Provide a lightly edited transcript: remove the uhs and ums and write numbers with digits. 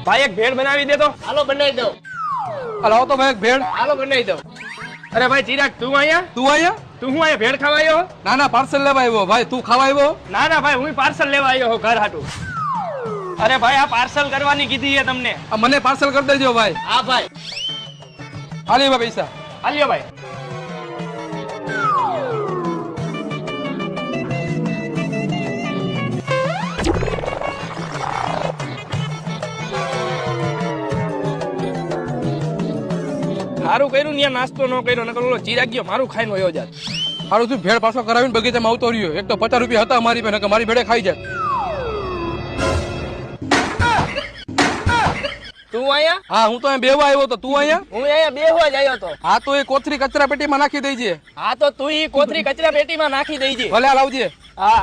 ભાઈ એક ભેળ બનાવી દે તો. હાલો બનાવી દો. લાવો તો ભાઈ એક ભેળ. હાલો બનાવી દો. અરે ભાઈ ચિરાગ તું અહીંયા તું અહીંયા? તું હું અહીંયા ભેળ ખાવા આવ્યો? ના ના પાર્સલ લેવા આવ્યો ભાઈ. તું ખાવા આવ્યો? ના ના ભાઈ હું પાર્સલ લેવા આવ્યો હું ઘર હાટું. અરે ભાઈ આ પાર્સલ કરવાની કીધી છે તમને. આ મને પાર્સલ કરી દેજો ભાઈ. હા ભાઈ. આલી ભાઈ પૈસા. હાલ્યો ભાઈ. સારું કર્યું ને નાસ્તો ન કર્યો નકર ઓલો ચિરાગ ગયો મારું ખાઈને વયો જાત. સારું તું ભેળ પાછો કરાવીને બગીચામાં આવતો રહ્યો. એક તો 50 રૂપિયા હતા મારી પાસે, મારી ભેળે ખાઈ જાય. તું અહીંયા? હા હું તો અહીંયા બેવા આવ્યો તો. તું અહીંયા? હું અહીંયા બેહવા જ આવ્યો તો. હા તો એ કોથરી કચરા પેટીમાં નાખી દેજે. હા તો તું ઈ કોથરી કચરા પેટીમાં નાખી દેજે. ભલે આ લાવજે. હા